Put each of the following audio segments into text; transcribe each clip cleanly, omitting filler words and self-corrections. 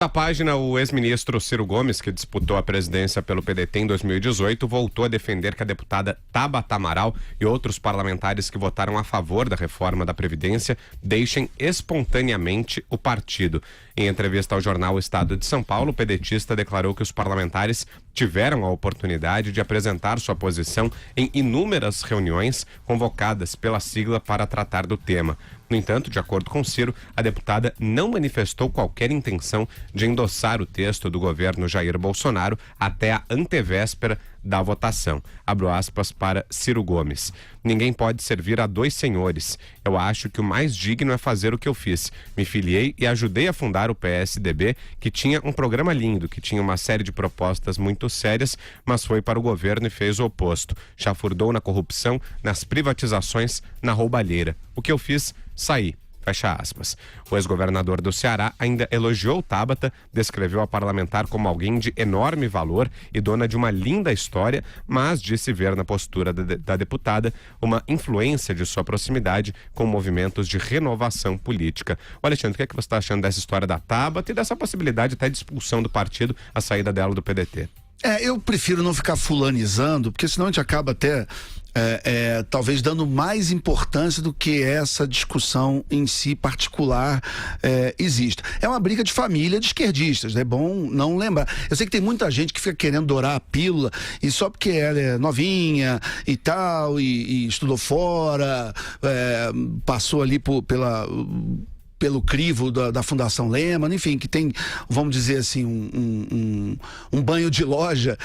Na página, o ex-ministro Ciro Gomes, que disputou a presidência pelo PDT em 2018, voltou a defender que a deputada Tabata Amaral e outros parlamentares que votaram a favor da reforma da Previdência deixem espontaneamente o partido. Em entrevista ao jornal Estado de São Paulo, o pedetista declarou que os parlamentares tiveram a oportunidade de apresentar sua posição em inúmeras reuniões convocadas pela sigla para tratar do tema. No entanto, de acordo com Ciro, a deputada não manifestou qualquer intenção de endossar o texto do governo Jair Bolsonaro até a antevéspera da votação. Abro aspas para Ciro Gomes. Ninguém pode servir a dois senhores. Eu acho que o mais digno é fazer o que eu fiz. Me filiei e ajudei a fundar o PSDB, que tinha um programa lindo, que tinha uma série de propostas muito sérias, mas foi para o governo e fez o oposto. Chafurdou na corrupção, nas privatizações, na roubalheira. O que eu fiz? Saí. Fecha aspas. O ex-governador do Ceará ainda elogiou Tabata, descreveu a parlamentar como alguém de enorme valor e dona de uma linda história, mas disse ver na postura da deputada uma influência de sua proximidade com movimentos de renovação política. Olha, Alexandre, o que é que você está achando dessa história da Tabata e dessa possibilidade até de expulsão do partido, a saída dela do PDT? Eu prefiro não ficar fulanizando, porque senão a gente acaba até talvez dando mais importância do que essa discussão em si particular existe. É uma briga de família de esquerdistas, é bom não lembrar. Eu sei que tem muita gente que fica querendo dourar a pílula e só porque ela é novinha e tal, e estudou fora, passou ali pelo crivo da Fundação Lehman, enfim, que tem, vamos dizer assim, um banho de loja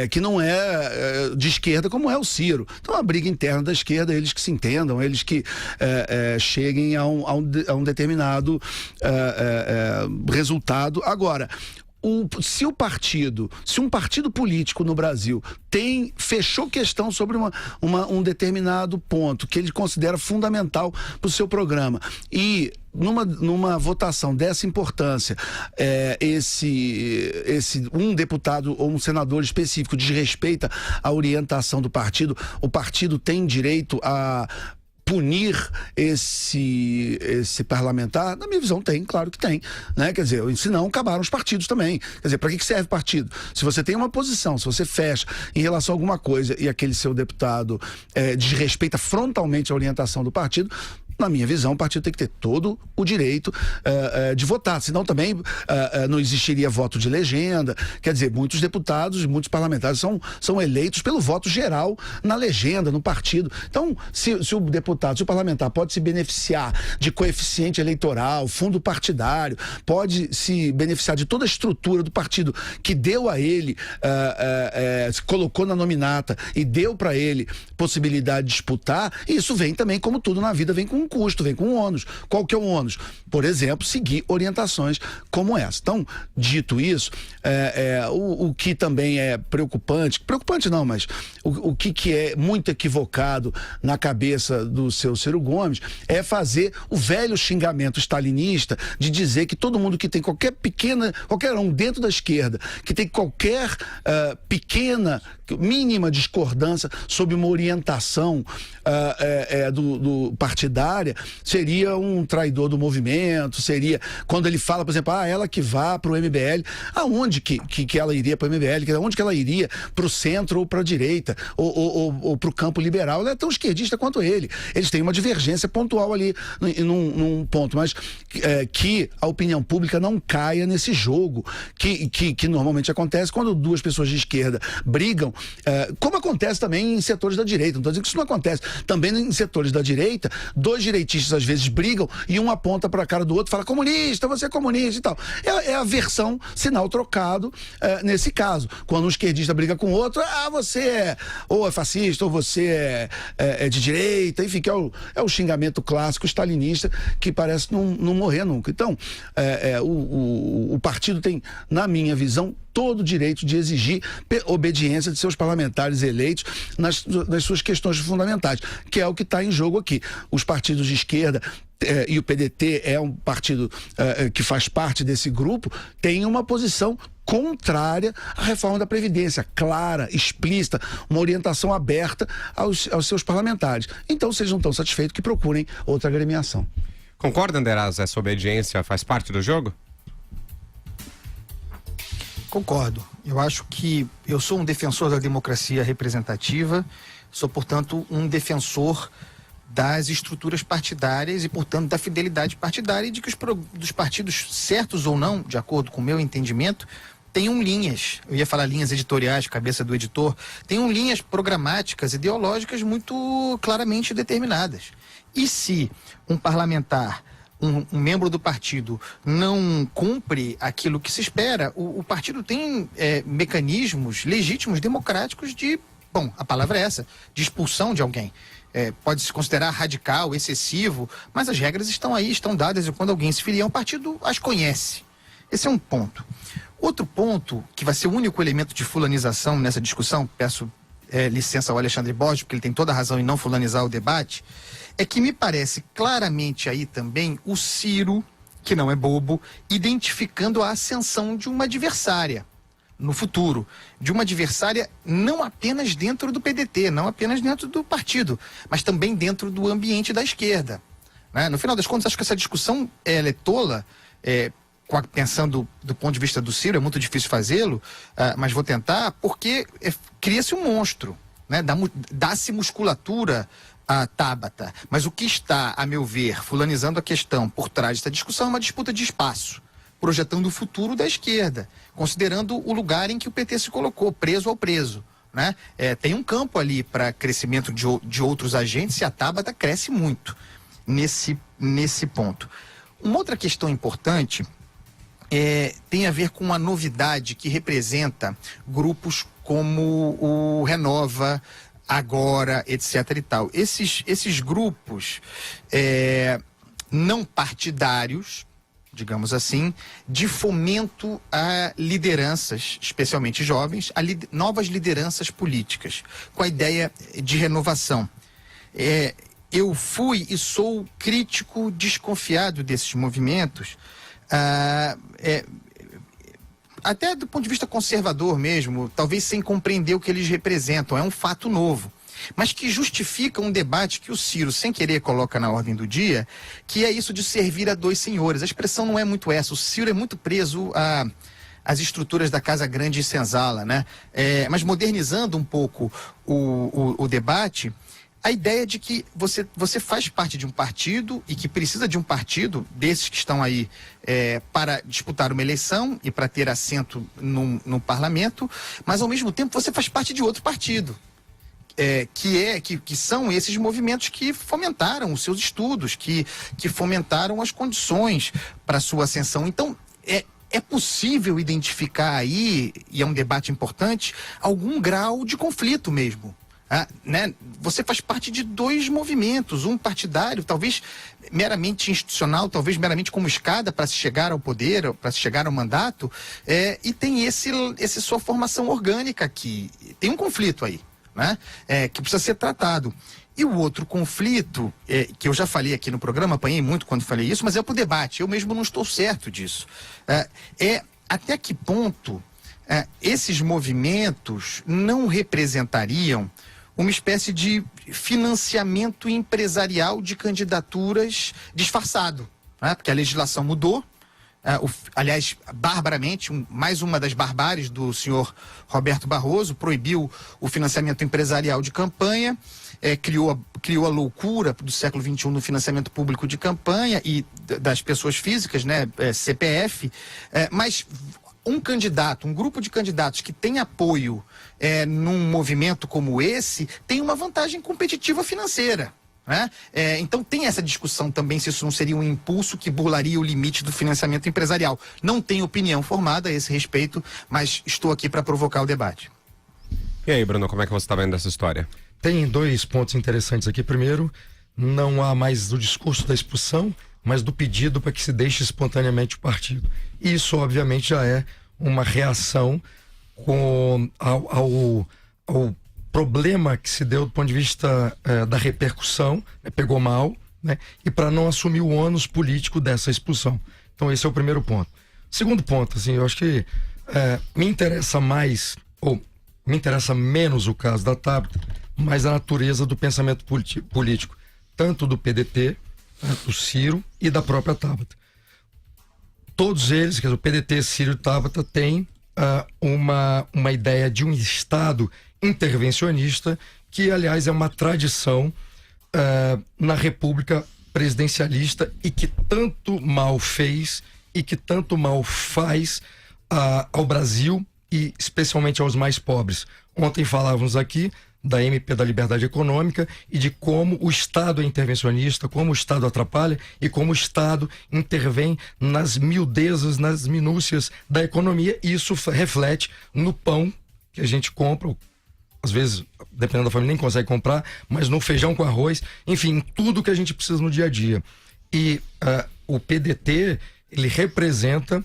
que não é de esquerda como é o Ciro. Então, a briga interna da esquerda, eles que se entendam, eles que cheguem a um determinado resultado. Agora, se um partido político no Brasil fechou questão sobre um determinado ponto que ele considera fundamental para o seu programa e numa votação dessa importância, um deputado ou um senador específico desrespeita a orientação do partido, o partido tem direito a punir esse parlamentar? Na minha visão tem, claro que tem, né? Quer dizer, se não, acabaram os partidos também. Quer dizer, para que serve partido? Se você tem uma posição, se você fecha em relação a alguma coisa e aquele seu deputado desrespeita frontalmente a orientação do partido, na minha visão, o partido tem que ter todo o direito de votar, senão também não existiria voto de legenda. Quer dizer, muitos deputados, muitos parlamentares são eleitos pelo voto geral na legenda, no partido. Então, se o parlamentar pode se beneficiar de coeficiente eleitoral, fundo partidário, pode se beneficiar de toda a estrutura do partido que deu a ele, se colocou na nominata e deu para ele possibilidade de disputar, isso vem também, como tudo na vida, vem com um custo, vem com um ônus. Qual que é o ônus? Por exemplo, seguir orientações como essa. Então, dito isso, o que também é preocupante não, mas o que é muito equivocado na cabeça do seu Ciro Gomes é fazer o velho xingamento stalinista de dizer que todo mundo que tem qualquer um dentro da esquerda, que tem qualquer mínima discordância sobre uma orientação do partidária, seria um traidor do movimento, seria, quando ele fala, por exemplo, ela que vá para o MBL, aonde que ela iria para o MBL, aonde que ela iria para o centro ou para a direita, ou para o campo liberal? Ela é tão esquerdista quanto ele. Eles têm uma divergência pontual ali num ponto, mas que a opinião pública não caia nesse jogo que normalmente acontece quando duas pessoas de esquerda brigam, como acontece também em setores da direita. Não estou dizendo que isso não acontece. Também em setores da direita, dois direitistas às vezes brigam e um aponta para a cara do outro e fala: comunista, você é comunista e tal. É a versão sinal trocado nesse caso. Quando um esquerdista briga com o outro, você ou é fascista, ou você é de direita, enfim, que é o xingamento clássico stalinista que parece não morrer nunca. Então, o partido tem, na minha visão, todo o direito de exigir obediência de seus parlamentares eleitos nas suas questões fundamentais, que é o que está em jogo aqui. Os partidos de esquerda, e o PDT é um partido que faz parte desse grupo, tem uma posição contrária à reforma da Previdência, clara, explícita, uma orientação aberta aos seus parlamentares. Então, se eles não estão satisfeitos, que procurem outra agremiação. Concorda, Anderaz? Essa obediência faz parte do jogo? Concordo. Eu acho que eu sou um defensor da democracia representativa, sou, portanto, um defensor das estruturas partidárias e, portanto, da fidelidade partidária e de que dos partidos, certos ou não, de acordo com o meu entendimento, tenham linhas, eu ia falar linhas editoriais, cabeça do editor, tenham linhas programáticas, ideológicas muito claramente determinadas. E se um parlamentar, um membro do partido não cumpre aquilo que se espera, o partido tem mecanismos legítimos, democráticos de, bom, a palavra é essa, de expulsão de alguém. Pode se considerar radical, excessivo, mas as regras estão aí, estão dadas, e quando alguém se filia a um partido, as conhece. Esse é um ponto. Outro ponto, que vai ser o único elemento de fulanização nessa discussão, peço licença ao Alexandre Borges, porque ele tem toda a razão em não fulanizar o debate, é que me parece claramente aí também o Ciro, que não é bobo, identificando a ascensão de uma adversária no futuro, de uma adversária não apenas dentro do PDT, não apenas dentro do partido, mas também dentro do ambiente da esquerda, né? No final das contas, acho que essa discussão ela é tola, pensando do ponto de vista do Ciro, é muito difícil fazê-lo, mas vou tentar, porque cria-se um monstro, né? Dá-se musculatura a Tabata, mas o que está, a meu ver, fulanizando a questão por trás dessa discussão é uma disputa de espaço, projetando o futuro da esquerda, considerando o lugar em que o PT se colocou, preso ao preso, né? Tem um campo ali para crescimento de outros agentes e a Tabata cresce muito nesse ponto. Uma outra questão importante tem a ver com uma novidade que representa grupos como o Renova, Agora, etc. e tal. Esses grupos não partidários, digamos assim, de fomento a lideranças, especialmente jovens, a novas lideranças políticas, com a ideia de renovação. Eu fui e sou crítico desconfiado desses movimentos, até do ponto de vista conservador mesmo, talvez sem compreender o que eles representam, é um fato novo, mas que justifica um debate que o Ciro, sem querer, coloca na ordem do dia, que é isso de servir a dois senhores. A expressão não é muito essa, o Ciro é muito preso às estruturas da Casa Grande e Senzala, né? Mas modernizando um pouco o debate, a ideia de que você faz parte de um partido e que precisa de um partido, desses que estão aí para disputar uma eleição e para ter assento no parlamento, mas ao mesmo tempo você faz parte de outro partido. Que são esses movimentos que fomentaram os seus estudos, que fomentaram as condições para a sua ascensão. Então, é possível identificar aí, e é um debate importante, algum grau de conflito mesmo. Né? Você faz parte de dois movimentos, um partidário, talvez meramente institucional, talvez meramente como escada para se chegar ao poder, para se chegar ao mandato, e tem esse sua formação orgânica aqui. Tem um conflito aí, né? Que precisa ser tratado. E o outro conflito, que eu já falei aqui no programa, apanhei muito quando falei isso, mas é pro debate, eu mesmo não estou certo disso. Até que ponto esses movimentos não representariam uma espécie de financiamento empresarial de candidaturas disfarçado, né? Porque a legislação mudou, aliás, barbaramente, mais uma das barbáries do senhor Roberto Barroso, proibiu o financiamento empresarial de campanha, criou a loucura do século XXI no financiamento público de campanha e das pessoas físicas, né? CPF, mas um grupo de candidatos que tem apoio num movimento como esse, tem uma vantagem competitiva financeira, né? Então tem essa discussão também se isso não seria um impulso que burlaria o limite do financiamento empresarial. Não tenho opinião formada a esse respeito, mas estou aqui para provocar o debate. E aí, Bruno, como é que você está vendo essa história? Tem dois pontos interessantes aqui. Primeiro, não há mais o discurso da expulsão, mas do pedido para que se deixe espontaneamente o partido. E isso, obviamente, já é uma reação ao problema que se deu do ponto de vista da repercussão, né? Pegou mal, né? E para não assumir o ônus político dessa expulsão. Então esse é o primeiro ponto. Segundo ponto, assim, eu acho que me interessa mais, ou me interessa menos o caso da Tabata, mas a natureza do pensamento político, tanto do PDT, do Ciro e da própria Tabata. Todos eles, quer dizer, o PDT, Ciro e Tabata, têm uma ideia de um Estado intervencionista, que, aliás, é uma tradição na República presidencialista e que tanto mal fez e que tanto mal faz ao Brasil e especialmente aos mais pobres. Ontem falávamos aqui da MP da Liberdade Econômica e de como o Estado é intervencionista, como o Estado atrapalha e como o Estado intervém nas miudezas, nas minúcias da economia, e isso reflete no pão que a gente compra, às vezes, dependendo da família, nem consegue comprar, mas no feijão com arroz, enfim, em tudo que a gente precisa no dia a dia. E o PDT, ele representa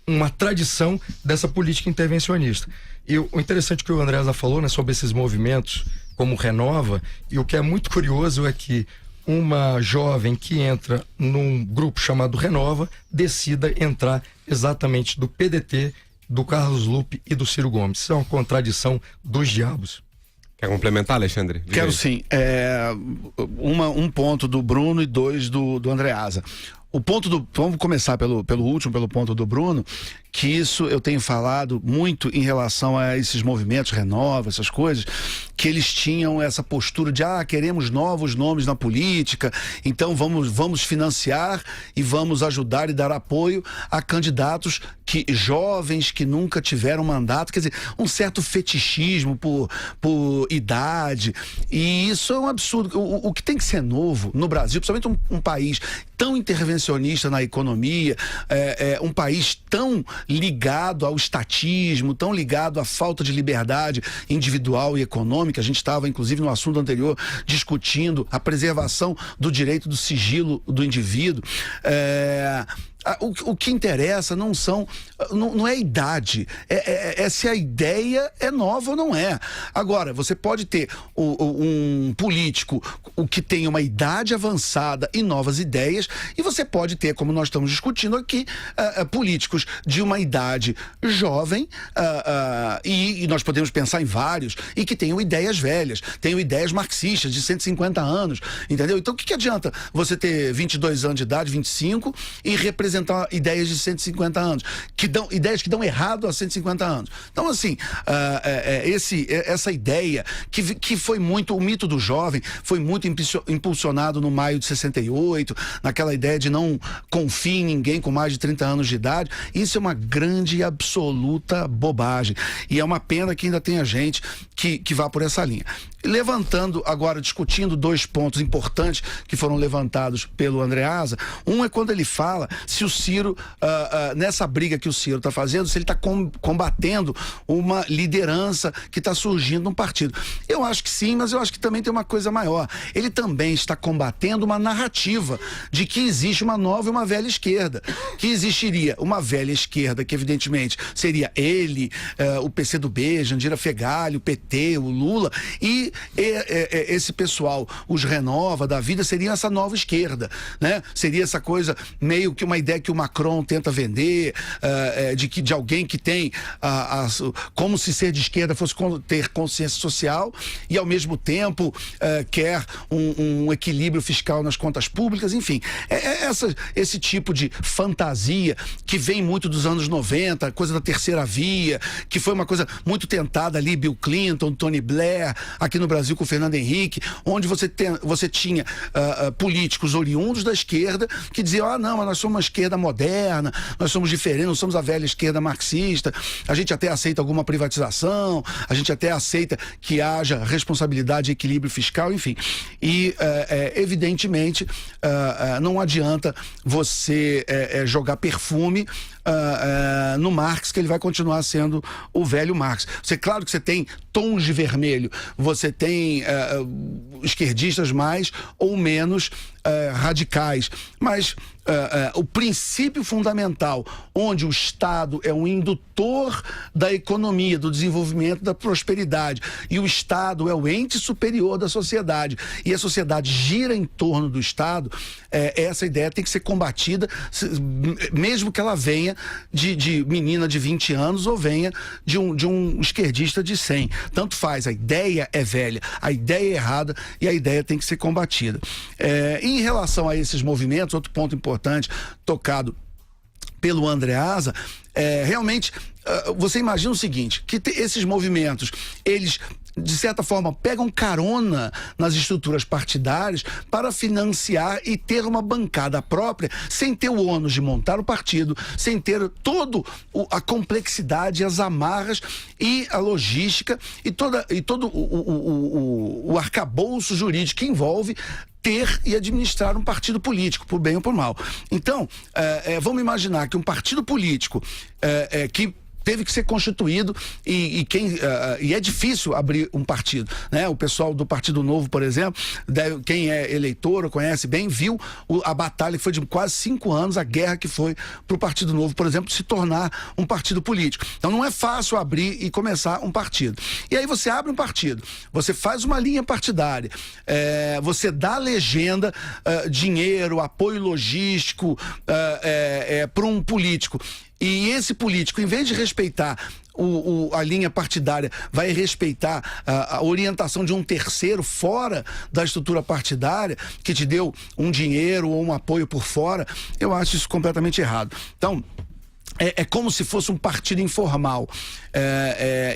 uma tradição dessa política intervencionista. E o interessante que o Andreasa falou, né, sobre esses movimentos como Renova, e o que é muito curioso é que uma jovem que entra num grupo chamado Renova decida entrar exatamente do PDT, do Carlos Lupe e do Ciro Gomes. Isso é uma contradição dos diabos. Quer complementar, Alexandre? Diga Quero aí. sim. Um ponto do Bruno e 2 do Andreasa. O ponto vamos começar pelo último, pelo ponto do Bruno, que isso eu tenho falado muito em relação a esses movimentos, Renova, essas coisas, que eles tinham essa postura de queremos novos nomes na política, então vamos financiar e vamos ajudar e dar apoio a candidatos jovens que nunca tiveram mandato, quer dizer, um certo fetichismo por idade, e isso é um absurdo. O que tem que ser novo no Brasil, principalmente um país tão intervencionista na economia, um país tão ligado ao estatismo, tão ligado à falta de liberdade individual e econômica. A gente estava, inclusive, no assunto anterior, discutindo a preservação do direito do sigilo do indivíduo. O que interessa não é a idade, é se a ideia é nova ou não é. Agora, você pode ter um político que tem uma idade avançada e novas ideias, e você pode ter, como nós estamos discutindo aqui, políticos de uma idade jovem, e nós podemos pensar em vários, e que tenham ideias velhas, tenham ideias marxistas de 150 anos, entendeu? Então o que adianta você ter 22 anos de idade, 25, e representar ideias de 150 anos, ideias que dão errado há 150 anos. Então, assim, essa ideia que foi muito, o mito do jovem foi muito impulsionado no maio de 68, naquela ideia de não confie em ninguém com mais de 30 anos de idade. Isso é uma grande e absoluta bobagem. E é uma pena que ainda tenha gente que vá por essa linha. Levantando agora, discutindo 2 pontos importantes que foram levantados pelo Andreasa. Um é quando ele fala se o Ciro, nessa briga que o Ciro está fazendo, se ele está combatendo uma liderança que está surgindo no partido. Eu acho que sim, mas eu acho que também tem uma coisa maior. Ele também está combatendo uma narrativa de que existe uma nova e uma velha esquerda. Que existiria uma velha esquerda, que evidentemente seria ele, o PCdoB, Jandira Fegali, o PT, o Lula, e esse pessoal, os Renova da vida, seria essa nova esquerda, né? Seria essa coisa, meio que uma ideia que o Macron tenta vender, de alguém que tem como se ser de esquerda fosse ter consciência social e ao mesmo tempo quer um equilíbrio fiscal nas contas públicas, enfim, esse tipo de fantasia que vem muito dos anos 90, coisa da terceira via, que foi uma coisa muito tentada ali, Bill Clinton, Tony Blair, aqui no Brasil com o Fernando Henrique, onde você tinha políticos oriundos da esquerda que diziam, não, mas nós somos uma esquerda moderna, nós somos diferentes, não somos a velha esquerda marxista, a gente até aceita alguma privatização, a gente até aceita que haja responsabilidade e equilíbrio fiscal, enfim. E, evidentemente, não adianta você jogar perfume no Marx, que ele vai continuar sendo o velho Marx. Claro que você tem tons de vermelho, você tem esquerdistas mais ou menos radicais, mas o princípio fundamental, onde o Estado é um indutor da economia, do desenvolvimento, da prosperidade, e o Estado é o ente superior da sociedade, e a sociedade gira em torno do Estado, essa ideia tem que ser combatida, mesmo que ela venha de menina de 20 anos ou venha de um esquerdista de 100. Tanto faz, a ideia é velha, a ideia é errada e a ideia tem que ser combatida. Em relação a esses movimentos, outro ponto importante tocado pelo Andreasa, realmente, você imagina o seguinte, que esses movimentos, eles, de certa forma, pegam carona nas estruturas partidárias para financiar e ter uma bancada própria, sem ter o ônus de montar o partido, sem ter toda a complexidade, as amarras e a logística e todo o arcabouço jurídico que envolve ter e administrar um partido político, por bem ou por mal. Então, vamos imaginar que um partido político que teve que ser constituído e é difícil abrir um partido, né? O pessoal do Partido Novo, por exemplo, quem é eleitor ou conhece bem, viu a batalha que foi de quase 5 anos, a guerra que foi para o Partido Novo, por exemplo, se tornar um partido político. Então não é fácil abrir e começar um partido. E aí você abre um partido, você faz uma linha partidária, você dá legenda, dinheiro, apoio logístico para um político. E esse político, em vez de respeitar a linha partidária, vai respeitar a orientação de um terceiro fora da estrutura partidária, que te deu um dinheiro ou um apoio por fora. Eu acho isso completamente errado. Então, é como se fosse um partido informal.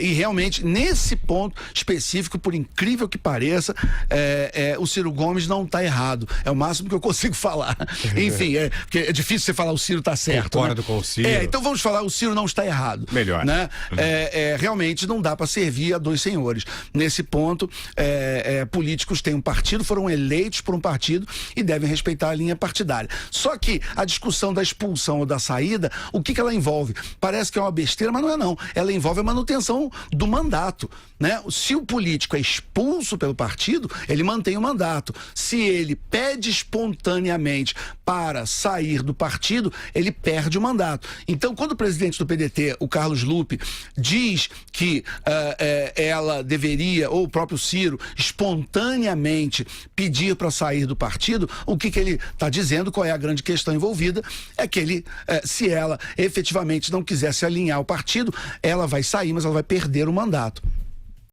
E realmente, nesse ponto específico, por incrível que pareça, o Ciro Gomes não está errado. É o máximo que eu consigo falar. Enfim, porque é difícil você falar o Ciro está certo. Concordo, né? com o Ciro. Então vamos falar, o Ciro não está errado. Melhor. Né? Realmente não dá para servir a dois senhores. Nesse ponto, políticos têm um partido, foram eleitos por um partido e devem respeitar a linha partidária. Só que a discussão da expulsão ou da saída, o que ela envolve? Parece que é uma besteira, mas não é não. Ela envolve a manutenção do mandato, né? Se o político é expulso pelo partido, ele mantém o mandato. Se ele pede espontaneamente para sair do partido, ele perde o mandato. Então, quando o presidente do PDT, o Carlos Lupe, diz que ela deveria, ou o próprio Ciro, espontaneamente pedir para sair do partido, o que ele está dizendo, qual é a grande questão envolvida, é que ele, se ela efetivamente não quiser se alinhar ao partido, ela vai sair, mas ela vai perder o mandato.